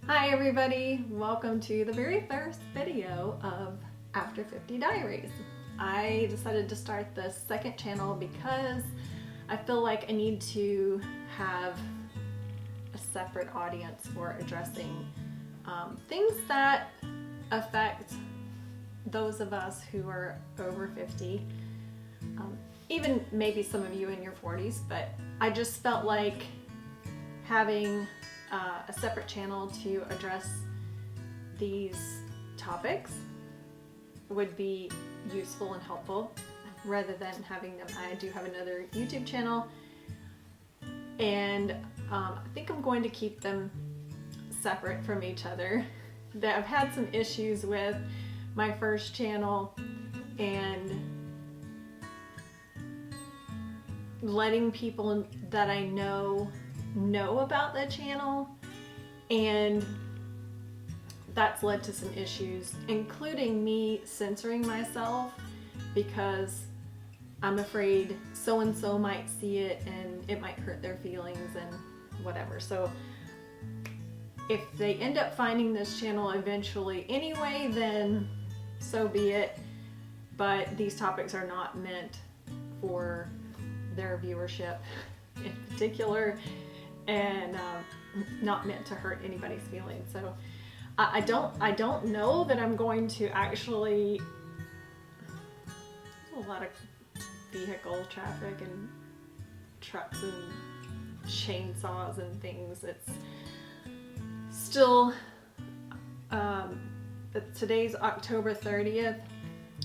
Hi everybody, welcome to the very first video of After 50 Diaries. I decided to start the second channel because I feel like I need to have a separate audience for addressing things that affect those of us who are over 50, even maybe some of you in your 40s, but I just felt like having a separate channel to address these topics would be useful and helpful rather than having them. I do have another YouTube channel, and I think I'm going to keep them separate from each other. That I've had some issues with my first channel and letting people that I know about the channel, and that's led to some issues, including me censoring myself because I'm afraid so-and-so might see it and it might hurt their feelings and whatever. So if they end up finding this channel eventually anyway, then so be it, but these topics are not meant for their viewership in particular, and not meant to hurt anybody's feelings. So I don't know that I'm going to actually. There's a lot of vehicle traffic and trucks and chainsaws and things. It's still today's October 30th,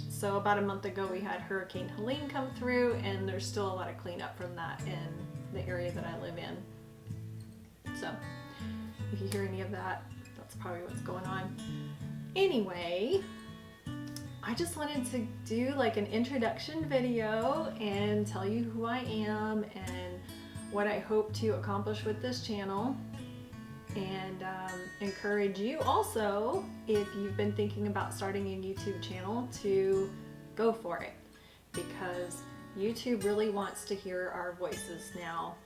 so about a month ago we had Hurricane Helene come through, and there's still a lot of cleanup from that in the area that I live in. So if you hear any of that, that's probably what's going on. Anyway, I just wanted to do like an introduction video and tell you who I am and what I hope to accomplish with this channel, and encourage you also, if you've been thinking about starting a YouTube channel, to go for it, because YouTube really wants to hear our voices now.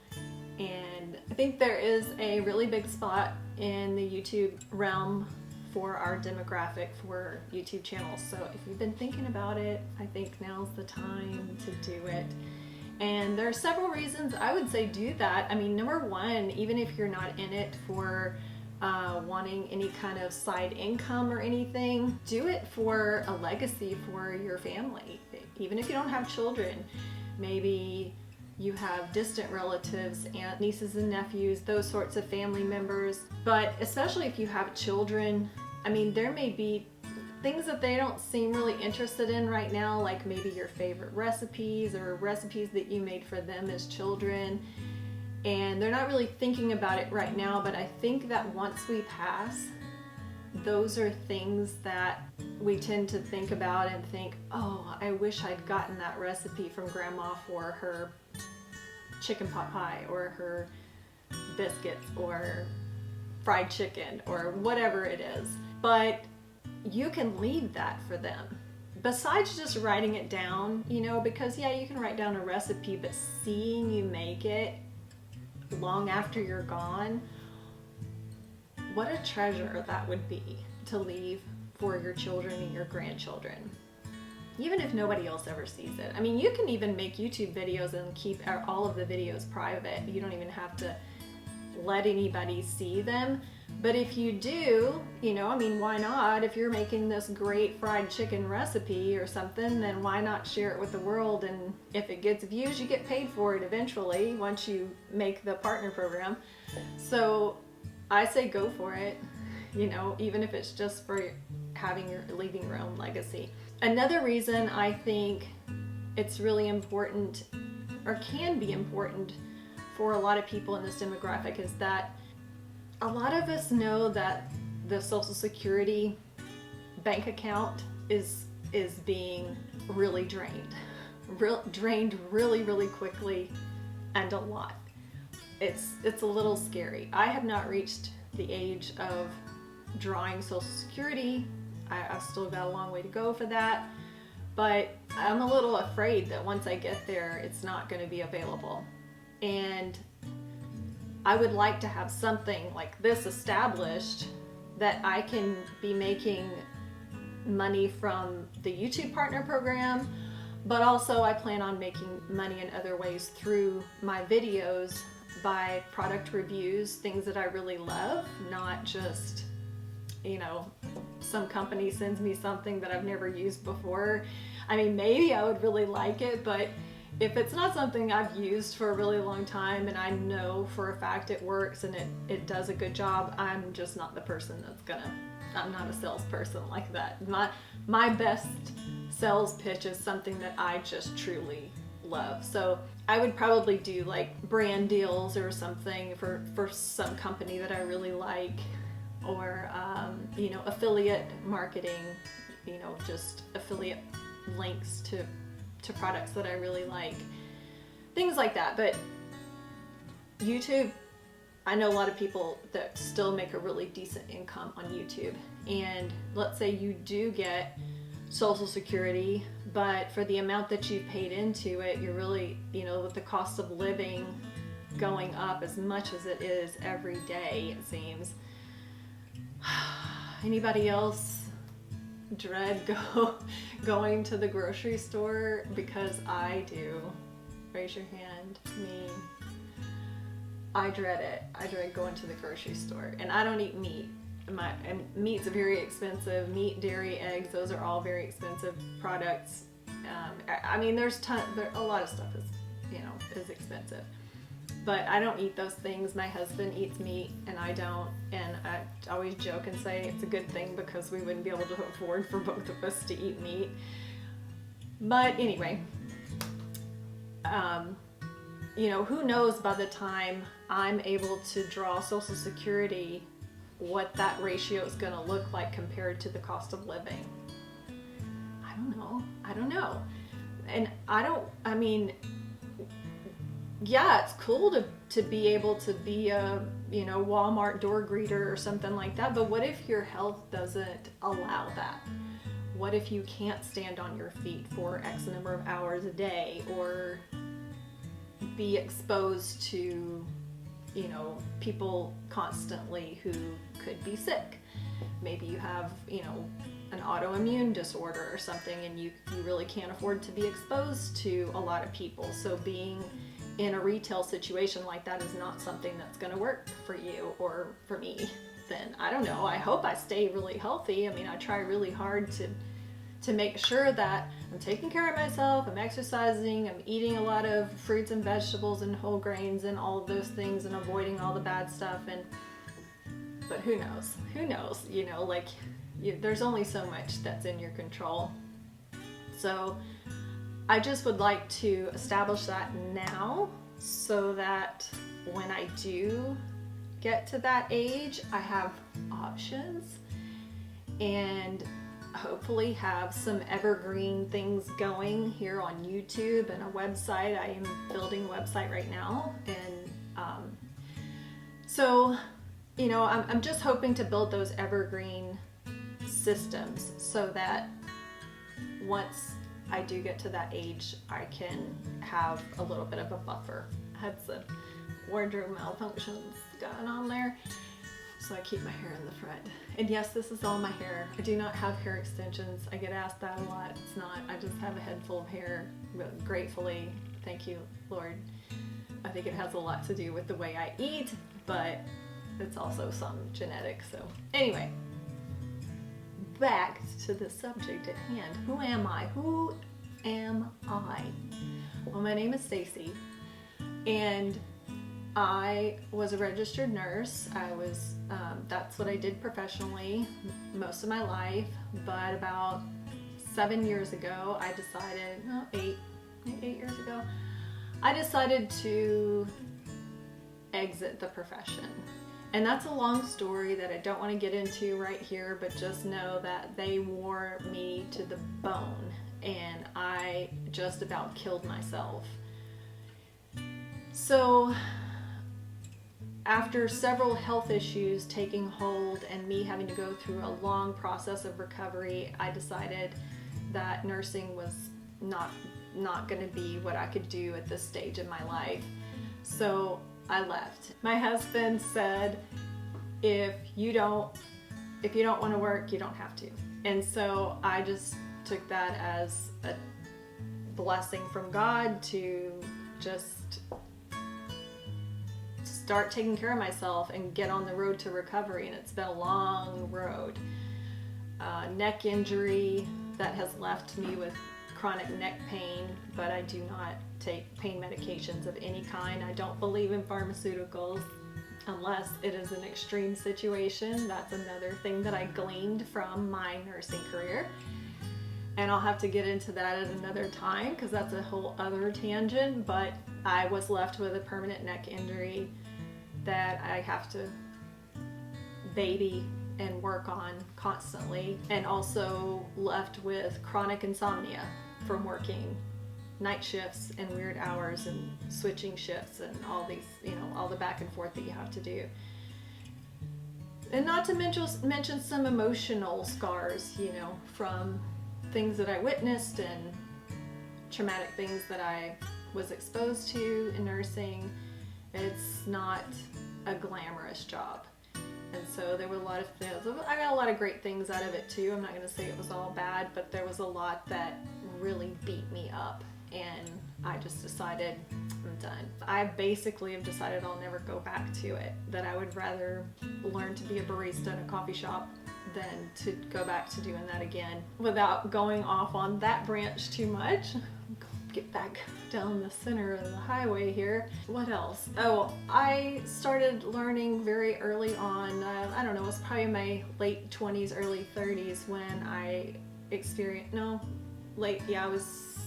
And I think there is a really big spot in the YouTube realm for our demographic for YouTube channels. So if you've been thinking about it, I think now's the time to do it. And there are several reasons I would say do that. I mean, number one, even if you're not in it for wanting any kind of side income or anything, do it for a legacy for your family. Even if you don't have children, maybe you have distant relatives, aunt, nieces and nephews, those sorts of family members. But especially if you have children, I mean, there may be things that they don't seem really interested in right now, like maybe your favorite recipes or recipes that you made for them as children, and they're not really thinking about it right now. But I think that once we pass, those are things that we tend to think about and think, oh, I wish I'd gotten that recipe from Grandma for her chicken pot pie or her biscuits or fried chicken or whatever it is. But you can leave that for them. Besides just writing it down, you know, because yeah, you can write down a recipe, but seeing you make it long after you're gone, what a treasure that would be to leave for your children and your grandchildren, even if nobody else ever sees it. I mean, you can even make YouTube videos and keep all of the videos private. You don't even have to let anybody see them. But if you do, you know, I mean, why not? If you're making this great fried chicken recipe or something, then why not share it with the world? And if it gets views, you get paid for it eventually once you make the partner program. So I say go for it, you know, even if it's just for leaving your own legacy. Another reason I think it's really important, or can be important for a lot of people in this demographic, is that a lot of us know that the Social Security bank account is being really drained really quickly, and a lot. It's a little scary. I have not reached the age of drawing Social Security. I've still got a long way to go for that, but I'm a little afraid that once I get there, it's not going to be available. And I would like to have something like this established that I can be making money from the YouTube partner program, but also I plan on making money in other ways through my videos by product reviews, things that I really love, not just, you know, some company sends me something that I've never used before. I mean, maybe I would really like it, but if it's not something I've used for a really long time and I know for a fact it works and it does a good job, I'm just not the person that's gonna, I'm not a salesperson like that. My best sales pitch is something that I just truly love. So I would probably do like brand deals or something for some company that I really like, or you know, affiliate marketing, you know, just affiliate links to products that I really like, things like that. But YouTube, I know a lot of people that still make a really decent income on YouTube, and let's say you do get Social Security, but for the amount that you've paid into it, you're really, you know, with the cost of living going up as much as it is every day, it seems. Anybody else dread going to the grocery store? Because I do. Raise your hand. Me. I dread it. I dread going to the grocery store, and I don't eat meat. And meat's very expensive. Meat, dairy, eggs, those are all very expensive products. I mean, there's a lot of stuff is, you know, is expensive. But I don't eat those things. My husband eats meat and I don't. And I always joke and say it's a good thing because we wouldn't be able to afford for both of us to eat meat. But anyway, you know, who knows by the time I'm able to draw Social Security what that ratio is going to look like compared to the cost of living. I don't know. And I mean, yeah, it's cool to be able to be a, you know, Walmart door greeter or something like that, but what if your health doesn't allow that? What if you can't stand on your feet for X number of hours a day, or be exposed to, you know, people constantly who could be sick? Maybe you have, you know, an autoimmune disorder or something, and you really can't afford to be exposed to a lot of people. So being in a retail situation like that is not something that's going to work for you or for me. Then I don't know. I hope I stay really healthy. I mean, I try really hard to make sure that I'm taking care of myself, I'm exercising, I'm eating a lot of fruits and vegetables and whole grains and all of those things, and avoiding all the bad stuff. But who knows, you know, like there's only so much that's in your control. So I just would like to establish that now, so that when I do get to that age, I have options, and hopefully have some evergreen things going here on YouTube and a website. I am building a website right now, and so, you know, I'm just hoping to build those evergreen systems so that once I do get to that age, I can have a little bit of a buffer. I had some wardrobe malfunctions going on there, so I keep my hair in the front. And yes, this is all my hair. I do not have hair extensions. I get asked that a lot. It's not. I just have a head full of hair, but gratefully, thank you, Lord. I think it has a lot to do with the way I eat, but it's also some genetics. So anyway, back to the subject at hand. Who am I? Who am I? Well, my name is Stacy, and I was a registered nurse. That's what I did professionally most of my life, but about 7 years ago, I decided, no, 8 years ago, I decided to exit the profession. And that's a long story that I don't want to get into right here, but just know that they wore me to the bone, and I just about killed myself. So after several health issues taking hold and me having to go through a long process of recovery, I decided that nursing was not going to be what I could do at this stage in my life. So I left. My husband said, if you don't if you don't want to work, you don't have to. And so I just took that as a blessing from God to just start taking care of myself and get on the road to recovery. And it's been a long road. Neck injury that has left me with chronic neck pain, but I do not take pain medications of any kind. I don't believe in pharmaceuticals unless it is an extreme situation. That's another thing that I gleaned from my nursing career. And I'll have to get into that at another time because that's a whole other tangent, but I was left with a permanent neck injury that I have to baby and work on constantly, and also left with chronic insomnia from working night shifts and weird hours and switching shifts and all these, all the back and forth that you have to do. And not to mention some emotional scars, from things that I witnessed and traumatic things that I was exposed to in nursing. It's not a glamorous job. And so there were a lot of things. I got a lot of great things out of it too. I'm not going to say it was all bad, but there was a lot that really beat me up. And I just decided I'm done. I basically have decided I'll never go back to it. That I would rather learn to be a barista in a coffee shop than to go back to doing that again. Without going off on that branch too much, get back down the center of the highway here. What else? Oh, I started learning very early on, I don't know, it was probably my late 20s, early 30s when I experienced, I was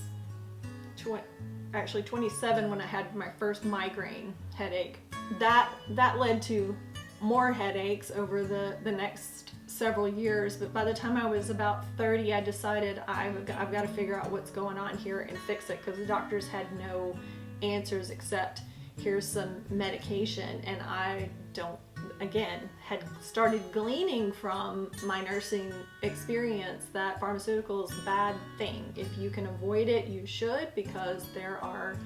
actually 27 when I had my first migraine headache. That led to more headaches over the next several years, but by the time I was about 30, I decided I've got to figure out what's going on here and fix it, because the doctors had no answers except here's some medication. And I had started gleaning from my nursing experience that pharmaceuticals is a bad thing. If you can avoid it, you should, because there are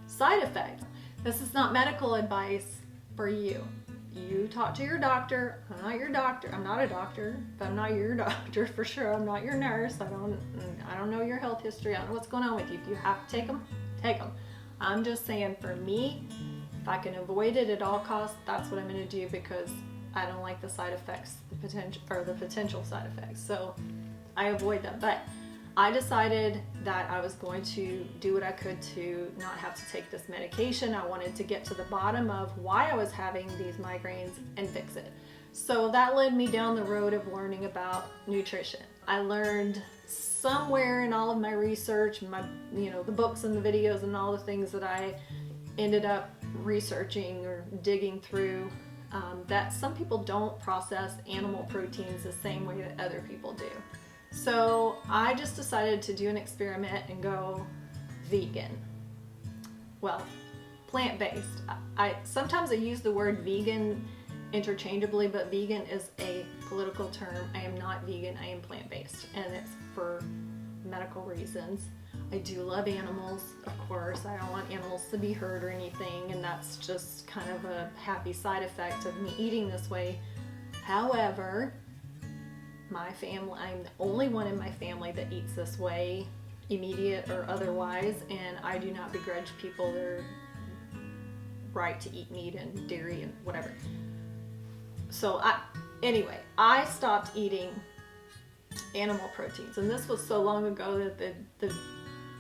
side effects. This is not medical advice for you. You talk to your doctor. I'm not your doctor. I'm not a doctor, but I'm not your doctor for sure. I'm not your nurse. I don't know your health history. I don't know what's going on with you. If you have to take them, take them. I'm just saying, for me, if I can avoid it at all costs, that's what I'm going to do, because I don't like the side effects, the potential side effects. So I avoid them. But I decided that I was going to do what I could to not have to take this medication. I wanted to get to the bottom of why I was having these migraines and fix it. So that led me down the road of learning about nutrition. I learned somewhere in all of my research, the books and the videos and all the things that I ended up researching or digging through, that some people don't process animal proteins the same way that other people do. So I just decided to do an experiment and go vegan. Well, plant-based. Sometimes I use the word vegan interchangeably, but vegan is a political term. I am not vegan, I am plant-based, and it's for medical reasons. I do love animals, of course. I don't want animals to be hurt or anything, and that's just kind of a happy side effect of me eating this way. However, my family, I'm the only one in my family that eats this way, immediate or otherwise, and I do not begrudge people their right to eat meat and dairy and whatever. So I stopped eating animal proteins, and this was so long ago that the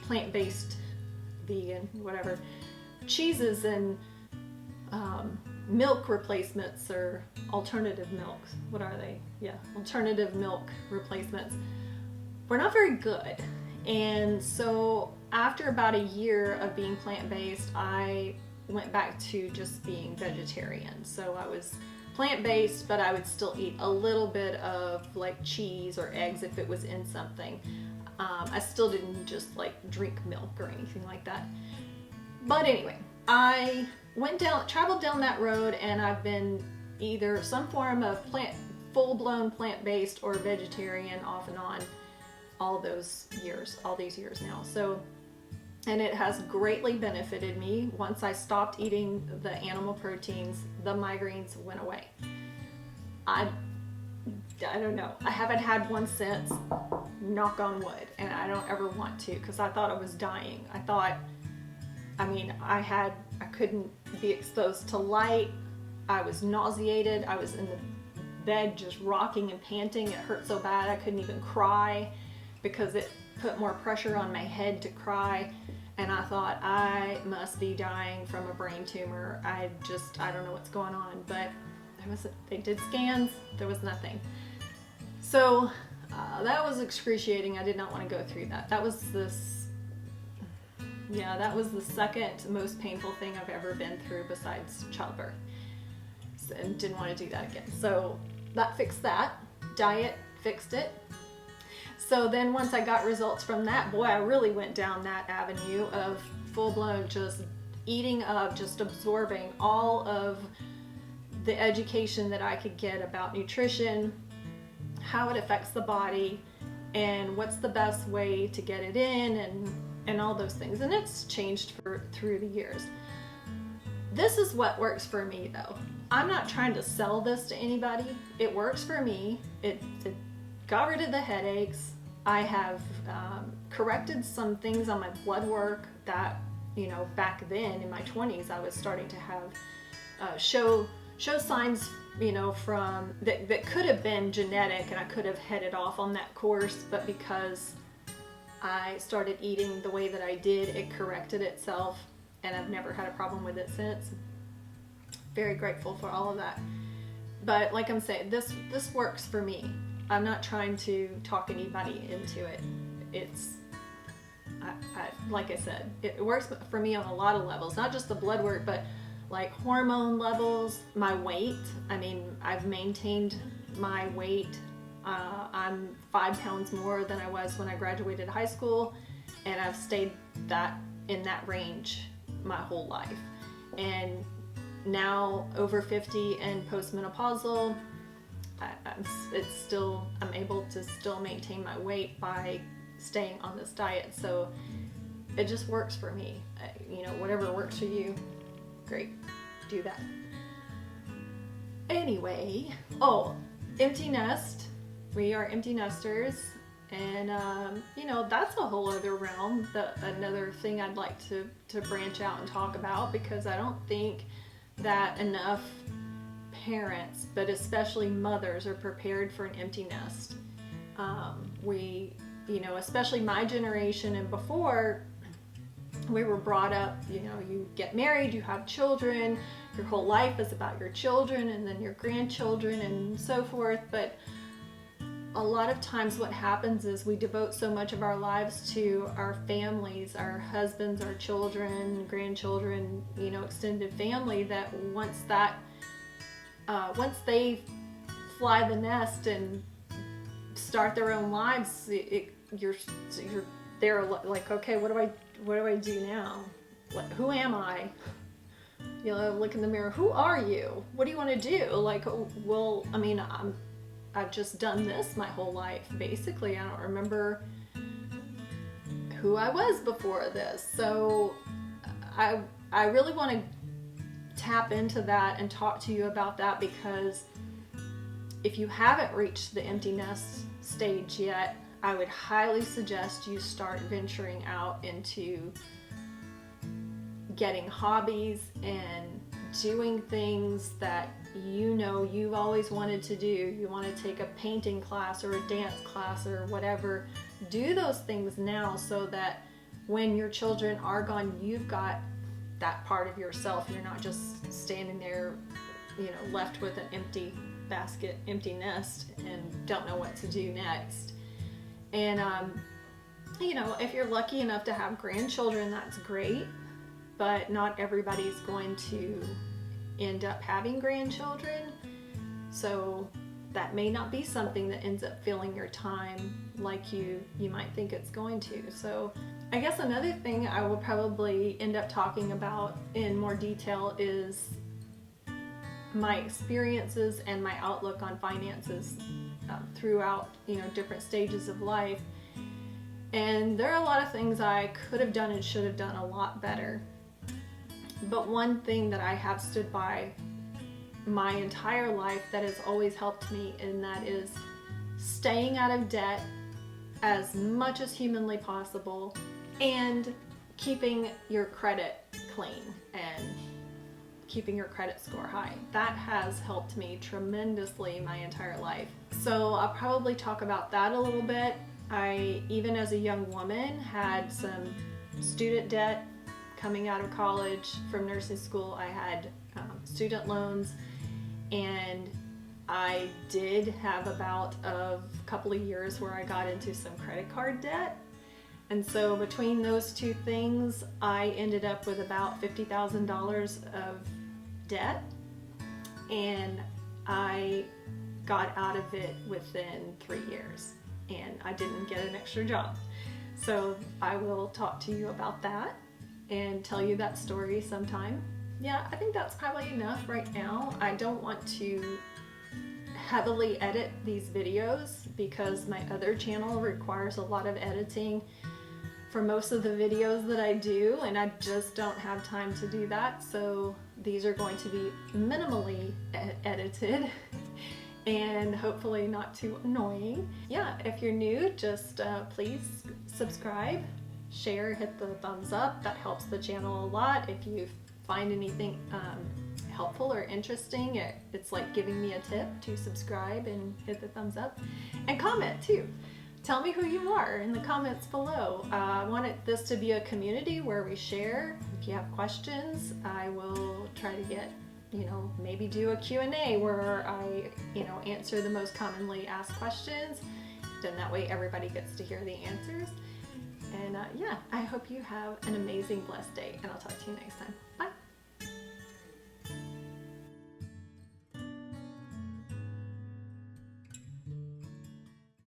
plant-based, vegan, whatever, cheeses and milk replacements, or alternative milks, what are they? Yeah, alternative milk replacements, were not very good. And so after about a year of being plant-based, I went back to just being vegetarian. So I was plant-based, but I would still eat a little bit of like cheese or eggs if it was in something. I still didn't just drink milk or anything like that. But anyway, I traveled down that road, and I've been either some form of full-blown plant-based or vegetarian off and on all these years now. So, and it has greatly benefited me. Once I stopped eating the animal proteins, the migraines went away. I don't know. I haven't had one since, knock on wood, and I don't ever want to, because I thought I was dying. I couldn't be exposed to light. I was nauseated. I was in the bed just rocking and panting. It hurt so bad I couldn't even cry because it put more pressure on my head to cry. And I thought, I must be dying from a brain tumor. I don't know what's going on. But they did scans. There was nothing. So that was excruciating. I did not want to go through that. That was the second most painful thing I've ever been through besides childbirth. And didn't want to do that again. So that fixed that. Diet fixed it. So then once I got results from that, boy, I really went down that avenue of full-blown just eating up, just absorbing all of the education that I could get about nutrition, how it affects the body, and what's the best way to get it in, and all those things. And it's changed through the years. This is what works for me, though. I'm not trying to sell this to anybody. It works for me. It got rid of the headaches. I have corrected some things on my blood work that, back then in my 20s, I was starting to have show signs, from that could have been genetic, and I could have headed off on that course, but because I started eating the way that I did, it corrected itself, and I've never had a problem with it since. Very grateful for all of that. But like I'm saying, this works for me. I'm not trying to talk anybody into it. Like I said, it works for me on a lot of levels, not just the blood work, but like hormone levels, my weight. I've maintained my weight. I'm 5 pounds more than I was when I graduated high school, and I've stayed in that range my whole life. And now over 50 and postmenopausal, I'm able to still maintain my weight by staying on this diet. So it just works for me. Whatever works for you, great, do that. Anyway, empty nest. We are empty nesters, and that's a whole other realm. Another thing I'd like to branch out and talk about, because I don't think that enough parents, but especially mothers, are prepared for an empty nest. Especially my generation and before, we were brought up, you get married, you have children, your whole life is about your children and then your grandchildren and so forth. But a lot of times what happens is we devote so much of our lives to our families, our husbands, our children, grandchildren, extended family, that once they fly the nest and start their own lives, you're there like, okay, what do I do now? Who am I? Look in the mirror. Who are you? What do you want to do? I've just done this my whole life, basically. I don't remember who I was before this. So I really want to tap into that and talk to you about that, because if you haven't reached the empty nest stage yet, I would highly suggest you start venturing out into getting hobbies and doing things that you've always wanted to do. You want to take a painting class or a dance class or whatever. Do those things now, so that when your children are gone, you've got that part of yourself. You're not just standing there, left with an empty basket, empty nest, and don't know what to do next. And if you're lucky enough to have grandchildren, that's great, but not everybody's going to end up having grandchildren. So that may not be something that ends up filling your time like you might think it's going to. So I guess another thing I will probably end up talking about in more detail is my experiences and my outlook on finances throughout different stages of life. And there are a lot of things I could have done and should have done a lot better. But one thing that I have stood by my entire life that has always helped me, and that is staying out of debt as much as humanly possible and keeping your credit clean and keeping your credit score high. That has helped me tremendously my entire life. So I'll probably talk about that a little bit. I, even as a young woman, had some student debt coming out of college from nursing school. I had student loans, and I did have about a couple of years where I got into some credit card debt. And so between those two things, I ended up with about $50,000 of debt, and I got out of it within 3 years, and I didn't get an extra job. So I will talk to you about that and tell you that story sometime. Yeah, I think that's probably enough right now. I don't want to heavily edit these videos because my other channel requires a lot of editing for most of the videos that I do, and I just don't have time to do that. So these are going to be minimally edited and hopefully not too annoying. Yeah, if you're new, just please subscribe, share, hit the thumbs up. That helps the channel a lot. If you find anything helpful or interesting, it's like giving me a tip to subscribe and hit the thumbs up. And comment too. Tell me who you are in the comments below. I want this to be a community where we share. If you have questions, I will try to get, maybe do a Q&A where I, answer the most commonly asked questions. Then that way everybody gets to hear the answers. And yeah, I hope you have an amazing, blessed day, and I'll talk to you next time. Bye.